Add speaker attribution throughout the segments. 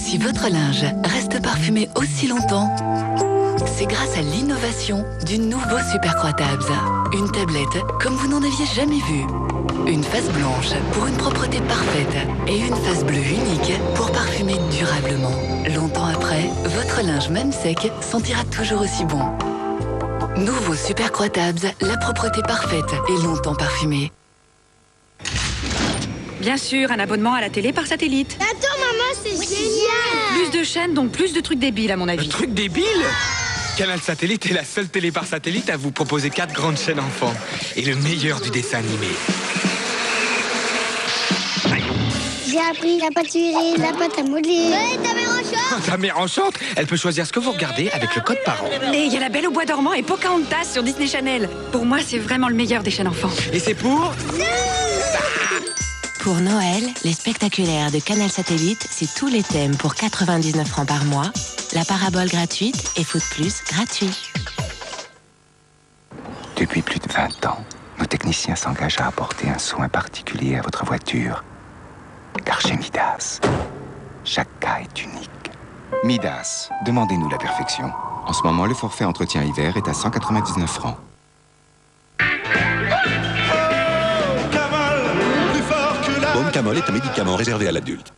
Speaker 1: Si votre linge reste parfumé aussi longtemps, c'est grâce à l'innovation du nouveau Super Croix Tabs. Une tablette comme vous n'en aviez jamais vu. Une face blanche pour une propreté parfaite et une face bleue unique pour parfumer durablement. Longtemps après, votre linge même sec sentira toujours aussi bon. Nouveau Super Croix Tabs, la propreté parfaite et longtemps parfumée.
Speaker 2: Bien sûr, un abonnement à la télé par satellite.
Speaker 3: Attends maman, c'est génial.
Speaker 2: Plus de chaînes, donc plus de trucs débiles à mon avis.
Speaker 4: Truc débile? Canal Satellite est la seule télé par satellite à vous proposer 4 grandes chaînes enfants et le meilleur du dessin animé.
Speaker 3: J'ai appris la pâtisserie, la pâte à modeler. Ouais, ta mère enchante.
Speaker 4: Ta mère enchante, elle peut choisir ce que vous regardez avec le code parent.
Speaker 2: Et il y a La Belle au bois dormant et Pocahontas sur Disney Channel. Pour moi, c'est vraiment le meilleur des chaînes enfants.
Speaker 4: Et c'est pour...
Speaker 5: Pour Noël, les spectaculaires de Canal Satellite, c'est tous les thèmes pour 99 francs par mois, la parabole gratuite et Foot Plus gratuit.
Speaker 6: Depuis plus de 20 ans, nos techniciens s'engagent à apporter un soin particulier à votre voiture. Car chez Midas, chaque cas est unique. Midas, demandez-nous la perfection. En ce moment, le forfait entretien hiver est à 199 francs.
Speaker 7: Baume Camol est un médicament réservé à l'adulte.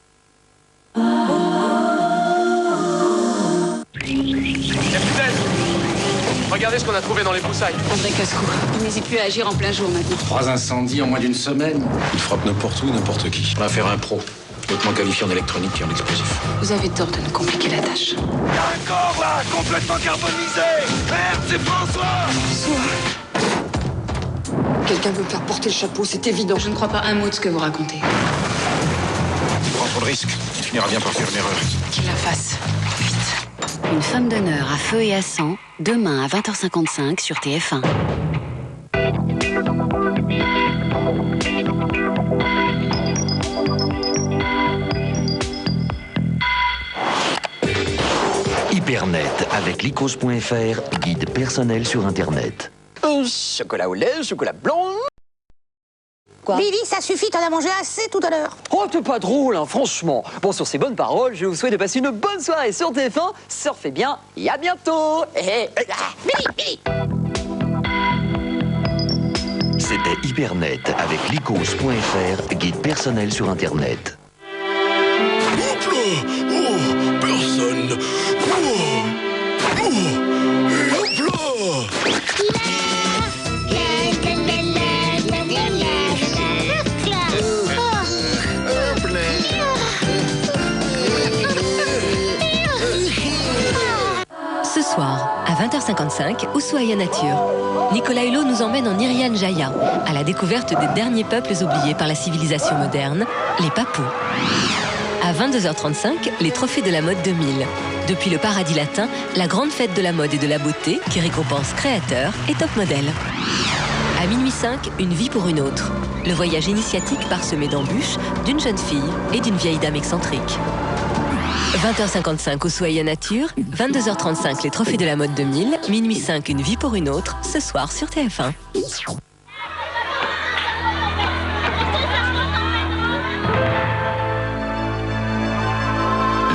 Speaker 8: Capitaine, regardez ce qu'on a trouvé dans les broussailles.
Speaker 9: Un vrai casse-cou. Il n'hésite plus à agir en plein jour maintenant.
Speaker 10: 3 incendies en moins d'une semaine. Il frappe n'importe où, n'importe qui. On va faire un pro. Hautement qualifié en électronique et en explosif.
Speaker 9: Vous avez tort de nous compliquer la tâche.
Speaker 8: Il y a un corps là, complètement carbonisé. Merde, c'est François.
Speaker 9: Quelqu'un veut me faire porter le chapeau, c'est évident. Je ne crois pas un mot de ce que vous racontez.
Speaker 10: Tu prends trop de risques. Tu finiras bien par faire une erreur.
Speaker 9: Qu'il la fasse. Vite.
Speaker 5: Une femme d'honneur à feu et à sang, demain à 20h55 sur TF1.
Speaker 11: Hypernet avec Lycos.fr, guide personnel sur Internet.
Speaker 12: Chocolat au lait, chocolat blanc.
Speaker 13: Quoi? Billy, ça suffit, t'en as mangé assez tout à l'heure.
Speaker 12: Oh, t'es pas drôle, hein, franchement. Bon, sur ces bonnes paroles, je vous souhaite de passer une bonne soirée sur TF1. Surfez bien et à bientôt.
Speaker 13: Billy.
Speaker 11: C'était Hypernet avec Lycos.fr, guide personnel sur Internet.
Speaker 7: Hop là! Oh, personne! Hop là!
Speaker 14: Ce soir, à 20h55, Ushuaïa Nature. Nicolas Hulot nous emmène en Irian Jaya, à la découverte des derniers peuples oubliés par la civilisation moderne, les Papous. À 22h35, les trophées de la mode 2000. Depuis le paradis latin, la grande fête de la mode et de la beauté qui récompense créateurs et top modèles. À minuit 5, une vie pour une autre. Le voyage initiatique parsemé d'embûches d'une jeune fille et d'une vieille dame excentrique. 20h55 Ushuaïa Nature, 22h35 les trophées de la mode 2000, minuit 5 une vie pour une autre, ce soir sur TF1.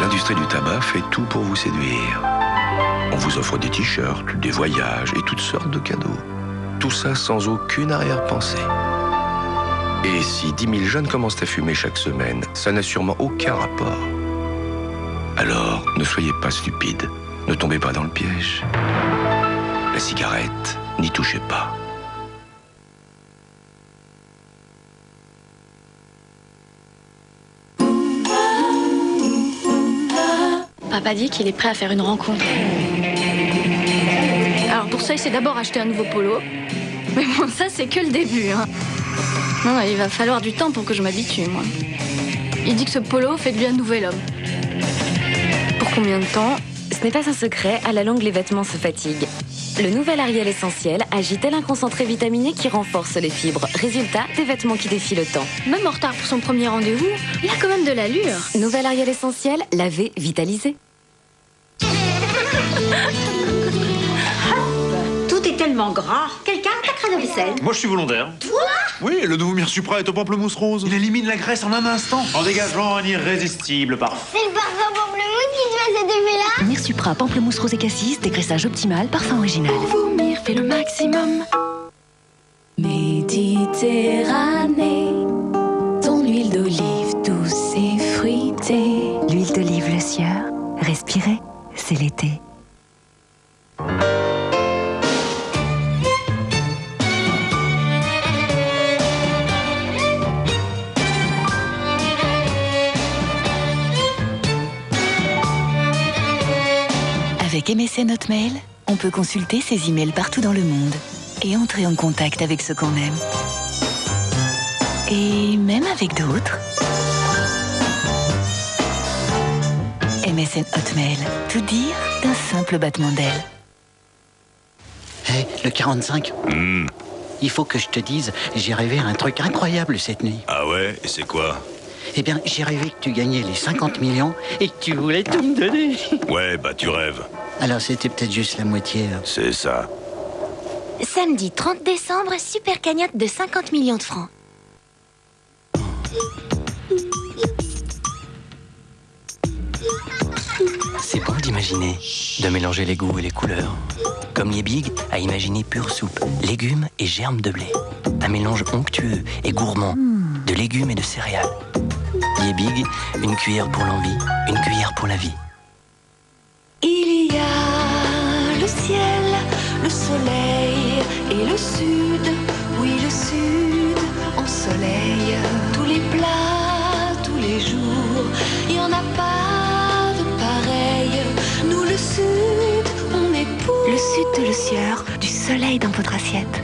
Speaker 7: L'industrie du tabac fait tout pour vous séduire. On vous offre des t-shirts, des voyages et toutes sortes de cadeaux. Tout ça sans aucune arrière-pensée. Et si 10 000 jeunes commencent à fumer chaque semaine, ça n'a sûrement aucun rapport. Alors, ne soyez pas stupides. Ne tombez pas dans le piège. La cigarette, n'y touchez pas.
Speaker 15: Papa dit qu'il est prêt à faire une rencontre. Alors pour ça, il s'est d'abord acheté un nouveau polo. Mais bon, ça, c'est que le début. Hein. Non, il va falloir du temps pour que je m'habitue, moi. Il dit que ce polo fait de lui un nouvel homme. Pour combien de temps?
Speaker 16: Ce n'est pas un secret, à la longue, les vêtements se fatiguent. Le nouvel Ariel Essentiel agit tel un concentré vitaminé qui renforce les fibres. Résultat, des vêtements qui défient le temps.
Speaker 15: Même en retard pour son premier rendez-vous, il a quand même de l'allure.
Speaker 16: Nouvel Ariel Essentiel, lavé, vitalisé.
Speaker 13: Tout est tellement tellement gras. Quelqu'un a ta crème à vaisselle?
Speaker 17: Moi, je suis volontaire.
Speaker 13: Toi?
Speaker 17: Oui, le nouveau Myrsupra est au pamplemousse rose. Il élimine la graisse en un instant, en dégageant un irrésistible parfum.
Speaker 3: C'est le parfum pamplemousse qui te fait cet effet-là?
Speaker 14: Myrsupra, pamplemousse rose et cassis, dégraissage optimal, parfum original.
Speaker 1: Vomir fait le maximum. Méditerranée, ton huile d'olive douce et fruitée.
Speaker 14: L'huile d'olive Le Sieur, respirez, c'est l'été.
Speaker 1: Avec MSN Hotmail, on peut consulter ses emails partout dans le monde et entrer en contact avec ceux qu'on aime. Et même avec d'autres. MSN Hotmail, tout dire d'un simple battement d'aile.
Speaker 18: Hé, le 45. Il faut que je te dise, j'ai rêvé à un truc incroyable cette nuit.
Speaker 19: Ah ouais? Et c'est quoi?
Speaker 18: Eh bien, j'ai rêvé que tu gagnais les 50 millions et que tu voulais tout me donner.
Speaker 19: Ouais, bah tu rêves.
Speaker 18: Alors c'était peut-être juste la moitié.
Speaker 19: C'est ça.
Speaker 20: Samedi 30 décembre, super cagnotte de 50 millions de francs.
Speaker 21: C'est beau d'imaginer, de mélanger les goûts et les couleurs. Comme Liebig a imaginé pure soupe, légumes et germes de blé. Un mélange onctueux et gourmand de légumes et de céréales. Liebig, une cuillère pour l'envie, une cuillère pour la vie.
Speaker 1: Il y a le ciel, le soleil et le sud. Oui, le sud en soleil. Tous les plats, tous les jours. Il n'y en a pas de pareil. Nous, le sud, on est pour.
Speaker 14: Le sud de Le Sieur, du soleil dans votre assiette.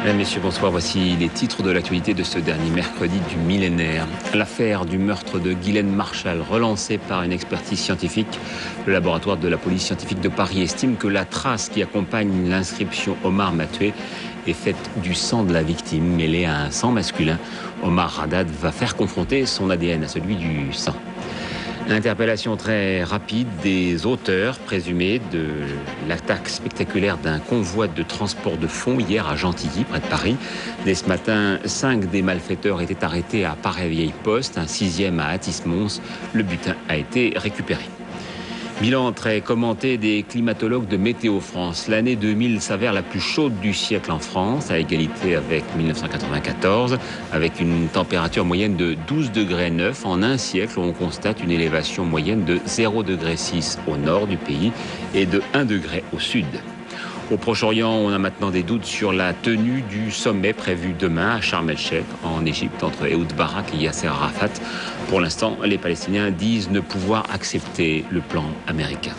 Speaker 22: Mesdames, Messieurs, bonsoir. Voici les titres de l'actualité de ce dernier mercredi du millénaire. L'affaire du meurtre de Ghislaine Marchal, relancée par une expertise scientifique. Le laboratoire de la police scientifique de Paris estime que la trace qui accompagne l'inscription Omar m'a tué est faite du sang de la victime mêlé à un sang masculin. Omar Haddad va faire confronter son ADN à celui du sang. Interpellation très rapide des auteurs présumés de l'attaque spectaculaire d'un convoi de transport de fonds hier à Gentilly, près de Paris. Dès ce matin, 5 des malfaiteurs étaient arrêtés à Paray-Vieille-Poste, un 6e à Athis-Mons. Le butin a été récupéré. Bilan très commenté des climatologues de Météo France. L'année 2000 s'avère la plus chaude du siècle en France, à égalité avec 1994, avec une température moyenne de 12,9 degrés. En un siècle, on constate une élévation moyenne de 0,6 degré au nord du pays et de 1 degré au sud. Au Proche-Orient, on a maintenant des doutes sur la tenue du sommet prévu demain à Sharm el-Sheikh, en Égypte, entre Ehud Barak et Yasser Arafat. Pour l'instant, les Palestiniens disent ne pouvoir accepter le plan américain.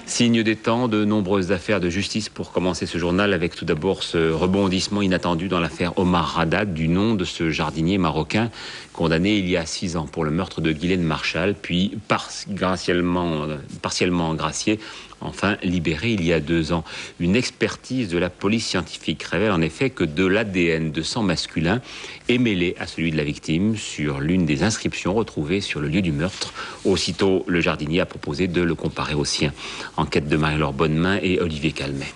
Speaker 22: Signe des temps, de nombreuses affaires de justice pour commencer ce journal, avec tout d'abord ce rebondissement inattendu dans l'affaire Omar Haddad, du nom de ce jardinier marocain condamné il y a 6 ans pour le meurtre de Ghislaine Marchal, puis partiellement gracié, enfin libéré il y a 2 ans. Une expertise de la police scientifique révèle en effet que de l'ADN de sang masculin est mêlé à celui de la victime sur l'une des inscriptions retrouvées sur le lieu du meurtre. Aussitôt, le jardinier a proposé de le comparer au sien. Enquête de Marie-Laure Bonnemain et Olivier Calmet.